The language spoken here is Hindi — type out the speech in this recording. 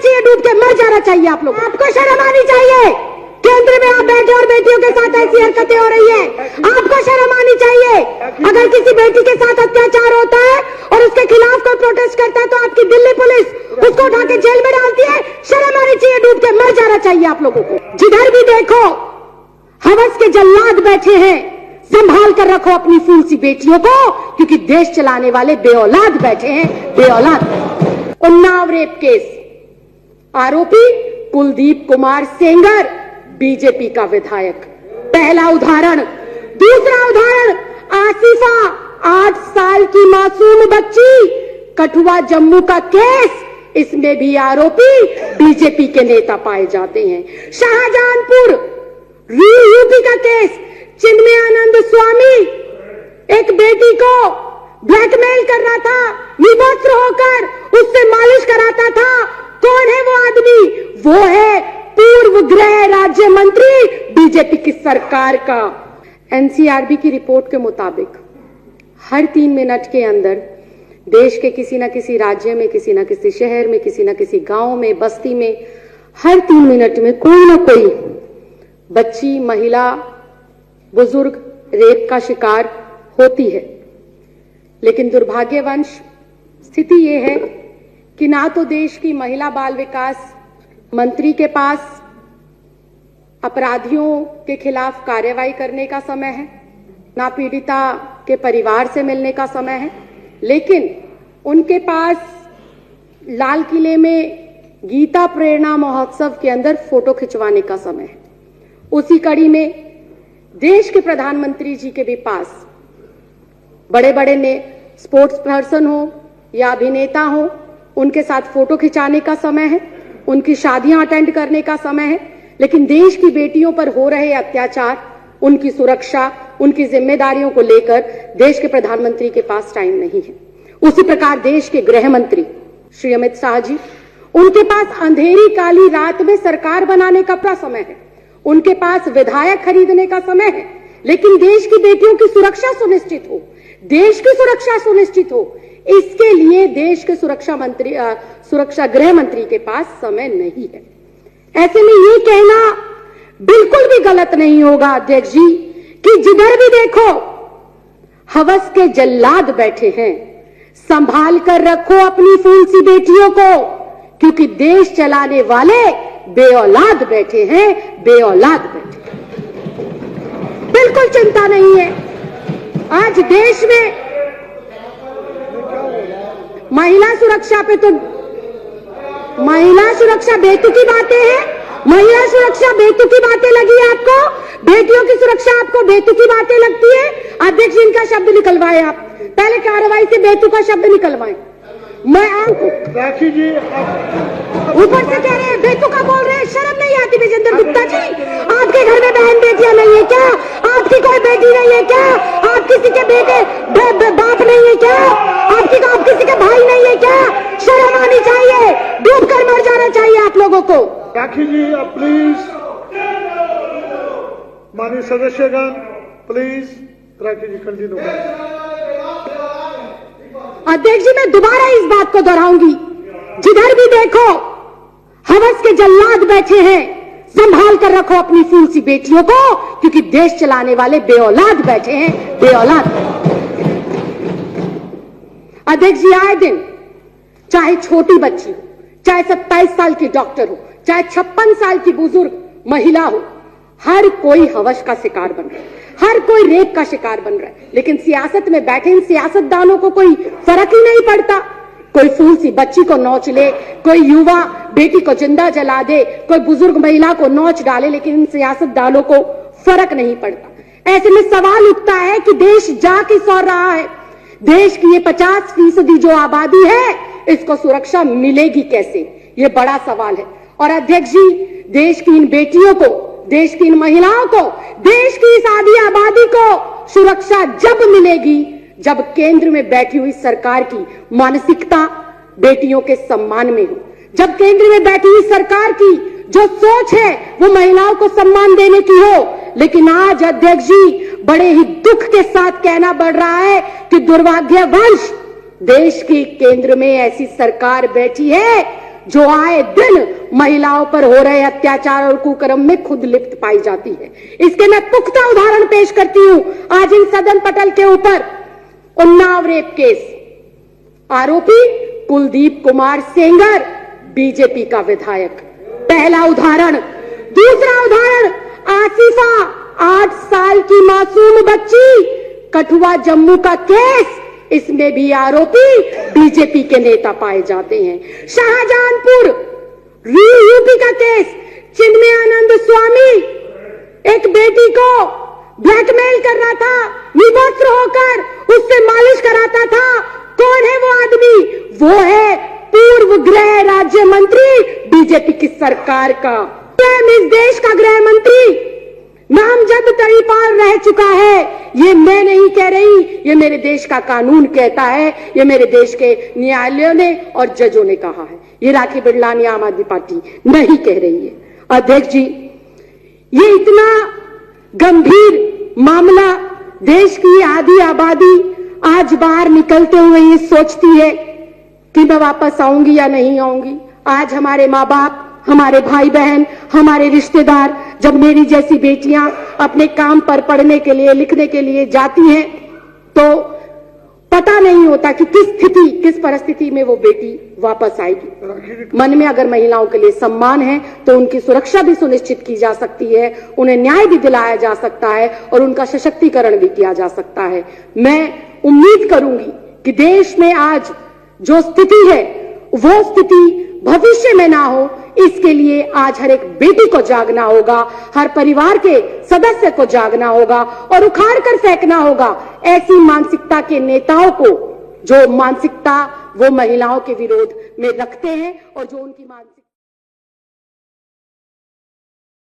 चाहिए, डूब के मर जाना चाहिए आप लोग। आपको शर्म आनी चाहिए। केंद्र में आप बैठे और बेटियों के साथ ऐसी हरकतें हो रही है, आपको शर्म आनी चाहिए। अगर किसी बेटी के साथ अत्याचार होता है और उसके खिलाफ कोई प्रोटेस्ट करता है तो आपकी दिल्ली पुलिस उसको उठा के जेल में डालती है। शर्म आनी चाहिए, डूब के मर जाना चाहिए आप लोगों को। जिधर भी देखो हवस के जल्लाद बैठे हैं। संभाल कर रखो अपनी फूल सी बेटियों को, क्योंकि देश चलाने वाले बेऔलाद बैठे हैं, बेऔलाद। उन्नाव रेप केस, आरोपी कुलदीप कुमार सेंगर, बीजेपी का विधायक, पहला उदाहरण। दूसरा उदाहरण आसिफा, 8 साल की मासूम बच्ची, कठुआ जम्मू का केस, इसमें भी आरोपी बीजेपी के नेता पाए जाते हैं। शाहजहांपुर यूपी का केस, चिन्मयानंद स्वामी एक बेटी को ब्लैकमेल कर रहा था, निवस्त्र होकर उससे मालिश कराता था। कौन है वो आदमी? वो है पूर्व गृह राज्य मंत्री बीजेपी की सरकार का। एनसीआरबी की रिपोर्ट के मुताबिक हर 3 मिनट के अंदर देश के किसी न किसी राज्य में, किसी न किसी शहर में, किसी न किसी गांव में, बस्ती में, हर 3 मिनट में कोई न कोई बच्ची, महिला, बुजुर्ग रेप का शिकार होती है। लेकिन दुर्भाग्यवश स्थिति यह है कि ना तो देश की महिला बाल विकास मंत्री के पास अपराधियों के खिलाफ कार्रवाई करने का समय है, ना पीड़िता के परिवार से मिलने का समय है, लेकिन उनके पास लाल किले में गीता प्रेरणा महोत्सव के अंदर फोटो खिंचवाने का समय है। उसी कड़ी में देश के प्रधानमंत्री जी के भी पास बड़े बड़े ने स्पोर्ट्स पर्सन हो या अभिनेता हो, उनके साथ फोटो खिंचाने का समय है, उनकी शादियां अटेंड करने का समय है, लेकिन देश की बेटियों पर हो रहे अत्याचार, उनकी सुरक्षा, उनकी जिम्मेदारियों को लेकर देश के प्रधानमंत्री के पास टाइम नहीं है। उसी प्रकार देश के गृह मंत्री श्री अमित शाह जी, उनके पास अंधेरी काली रात में सरकार बनाने का पूरा समय है, उनके पास विधायक खरीदने का समय है, लेकिन देश की बेटियों की सुरक्षा सुनिश्चित हो, देश की सुरक्षा सुनिश्चित हो, इसके लिए देश के सुरक्षा गृह मंत्री के पास समय नहीं है। ऐसे में ये कहना बिल्कुल भी गलत नहीं होगा अध्यक्ष जी कि जिधर भी देखो हवस के जल्लाद बैठे हैं। संभाल कर रखो अपनी फूल सी बेटियों को, क्योंकि देश चलाने वाले बेऔलाद बैठे हैं, बेऔलाद बैठे हैं। बिल्कुल चिंता नहीं है। आज देश में महिला सुरक्षा पे तो महिला सुरक्षा बेतुकी बातें हैं। महिला सुरक्षा बेतुकी बातें लगी आपको, बेटियों की सुरक्षा आपको बेतुकी बातें लगती है। अध्यक्ष इनका शब्द निकलवाए, आप पहले कार्रवाई से बेतुका शब्द निकलवाए। मैं राखी जी ऊपर से कह रहे हैं बेतुका बोल रहे हैं, शर्म नहीं आती विजेंद्र गुप्ता जी? आपके घर में बहन बेटियां नहीं है क्या? आपकी कोई बेटी नहीं है क्या? आप किसी के बेटे बाप नहीं है क्या? आप किसी के भाई नहीं है क्या? शर्म आनी चाहिए, डूब कर मर जाना चाहिए आप लोगों को। राखी जी आप प्लीज, माननीय सदस्यगण प्लीज, राखी जी कंटिन्यू करें। अध्यक्ष जी मैं दोबारा इस बात को दोहराऊंगी, जिधर भी देखो हवस के जल्लाद बैठे हैं। संभाल कर रखो अपनी फूल सी बेटियों को, क्योंकि देश चलाने वाले बेऔलाद बैठे हैं, बेऔलाद। अध्यक्ष जी आए दिन चाहे छोटी बच्ची हो, चाहे 27 साल की डॉक्टर हो, चाहे 56 साल की बुजुर्ग महिला हो, हर कोई हवस का शिकार बन रहा है, हर कोई रेप का शिकार बन रहा है। लेकिन सियासत में बैठे इन सियासतदानों को कोई फर्क ही नहीं पड़ता। कोई फूल सी बच्ची को नोच ले, कोई युवा बेटी को जिंदा जला दे, कोई बुजुर्ग महिला को नोच डाले, लेकिन इन सियासतदानों को फर्क नहीं पड़ता। ऐसे में सवाल उठता है कि देश जा किस ओर रहा है? देश की ये 50% जो आबादी है, इसको सुरक्षा मिलेगी कैसे? ये बड़ा सवाल है। और अध्यक्ष जी देश की इन बेटियों को, देश की इन महिलाओं को, देश की इस आधी आबादी को सुरक्षा जब मिलेगी जब केंद्र में बैठी हुई सरकार की मानसिकता बेटियों के सम्मान में हो, जब केंद्र में बैठी हुई सरकार की जो सोच है वो महिलाओं को सम्मान देने की हो। लेकिन आज अध्यक्ष जी बड़े ही दुख के साथ कहना पड़ रहा है कि दुर्भाग्यवश देश की केंद्र में ऐसी सरकार बैठी है जो आए दिन महिलाओं पर हो रहे अत्याचार और कुकर्म में खुद लिप्त पाई जाती है। इसके मैं पुख्ता उदाहरण पेश करती हूं। आज इन सदन पटल के ऊपर उन्नाव रेप केस, आरोपी कुलदीप कुमार सेंगर, बीजेपी का विधायक, पहला उदाहरण। दूसरा उदाहरण आसिफा, 8 साल की मासूम बच्ची, कठुआ जम्मू का केस, इसमें भी आरोपी बीजेपी के नेता पाए जाते हैं। शाहजहांपुर यूपी का केस, चिन्मयानंद स्वामी एक बेटी को ब्लैकमेल कर रहा था, विवस्त्र होकर उससे मालिश कराता था। कौन है वो आदमी? वो है पूर्व गृह राज्य मंत्री बीजेपी की सरकार का, इस देश का गृह मंत्री नामजद तड़ीपार रह चुका है। ये मैं नहीं कह रही, ये मेरे देश का कानून कहता है, ये मेरे देश के न्यायालयों ने और जजों ने कहा है। ये राखी बिरलानी आम आदमी पार्टी नहीं कह रही है। अध्यक्ष जी, ये इतना गंभीर मामला, देश की आधी आबादी आज बाहर निकलते हुए ये सोचती है कि मैं वापस आऊंगी या नहीं आऊंगी। आज हमारे माँ बाप, हमारे भाई बहन, हमारे रिश्तेदार, जब मेरी जैसी बेटियां अपने काम पर पढ़ने के लिए, लिखने के लिए जाती हैं, तो पता नहीं होता कि किस परिस्थिति में वो बेटी वापस आएगी। मन में अगर महिलाओं के लिए सम्मान है तो उनकी सुरक्षा भी सुनिश्चित की जा सकती है, उन्हें न्याय भी दिलाया जा सकता है और उनका सशक्तिकरण भी किया जा सकता है। मैं उम्मीद करूंगी कि देश में आज जो स्थिति है वो स्थिति भविष्य में ना हो, इसके लिए आज हर एक बेटी को जागना होगा, हर परिवार के सदस्य को जागना होगा और उखाड़ कर फेंकना होगा ऐसी मानसिकता के नेताओं को जो मानसिकता वो महिलाओं के विरोध में रखते हैं और जो उनकी मानसिकता